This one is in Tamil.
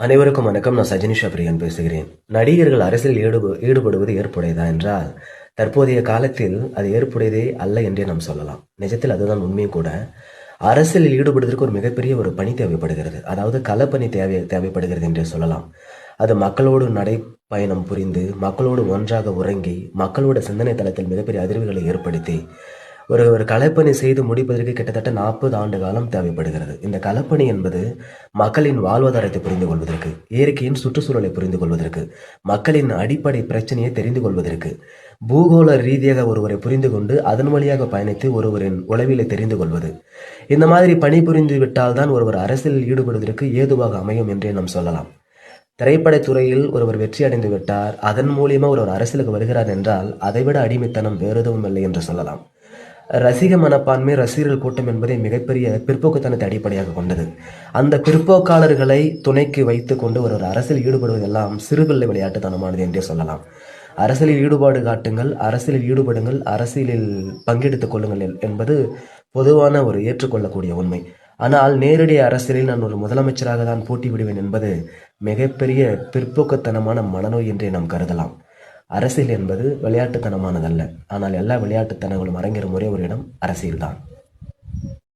அனைவருக்கும் வணக்கம். நான் சஜினிஷா பிரியன் பேசுகிறேன். நடிகர்கள் அரசியலில் ஈடுபடுவது ஏற்புடையதா என்றால், தற்போதைய காலத்தில் அது ஏற்புடையதே அல்ல என்றே நாம் சொல்லலாம். நிஜத்தில் அதுதான் உண்மையும் கூட. அரசியலில் ஈடுபடுவதற்கு ஒரு மிகப்பெரிய ஒரு பணி தேவைப்படுகிறது. அதாவது களப்பணி தேவைப்படுகிறது என்றே சொல்லலாம். அது மக்களோடு நடைப்பயணம் புரிந்து, மக்களோடு ஒன்றாக உறங்கி, மக்களோட சிந்தனை தளத்தில் மிகப்பெரிய அதிர்வுகளை ஏற்படுத்தி, ஒரு ஒரு களப்பணி செய்து முடிப்பதற்கு கிட்டத்தட்ட 40 ஆண்டு காலம் தேவைப்படுகிறது. இந்த களப்பணி என்பது மக்களின் வாழ்வாதாரத்தை புரிந்து கொள்வதற்கு, இயற்கையின் சுற்றுச்சூழலை புரிந்து கொள்வதற்கு, மக்களின் அடிப்படை பிரச்சனையை தெரிந்து கொள்வதற்கு, பூகோள ரீதியாக ஒருவரை புரிந்து கொண்டு அதன் வழியாக பயணித்து ஒருவரின் உளவியலை தெரிந்து கொள்வது. இந்த மாதிரி பணிபுரிந்து விட்டால் தான் ஒருவர் அரசியலில் ஈடுபடுவதற்கு ஏதுவாக அமையும் என்றே நாம் சொல்லலாம். திரைப்படத் துறையில் ஒருவர் வெற்றி அடைந்து விட்டார், அதன் மூலியமா ஒரு அரசியலுக்கு வருகிறார் என்றால் அதைவிட அடிமைத்தனம் வேறு எதுவும் இல்லை என்று சொல்லலாம். ரசிக மனப்பான்மை, ரசிகர்கள் கூட்டம் என்பதை மிகப்பெரிய பிற்போக்குத்தனத்தை அடிப்படையாக கொண்டது. அந்த பிற்போக்காளர்களை துணைக்கு வைத்துக் கொண்டு ஒரு அரசியல் ஈடுபடுவதெல்லாம் சிறுபிள்ளை விளையாட்டுத்தனமானது என்றே சொல்லலாம். அரசியலில் ஈடுபாடு காட்டுங்கள், அரசியலில் ஈடுபடுங்கள், அரசியலில் பங்கெடுத்துக் கொள்ளுங்கள் என்பது பொதுவான ஒரு ஏற்றுக்கொள்ளக்கூடிய உண்மை. ஆனால் நேரடி அரசியலில் நான் ஒரு முதலமைச்சராக தான் போட்டி விடுவேன் என்பது மிகப்பெரிய பிற்போக்குத்தனமான மனநோய் என்றே நாம் கருதலாம். அரசியல் என்பது விளையாட்டுத்தனமானதல்ல. ஆனால் எல்லா விளையாட்டுத்தனங்களும் அரங்கேறும் ஒரே ஒரு இடம் அரசியல்தான்.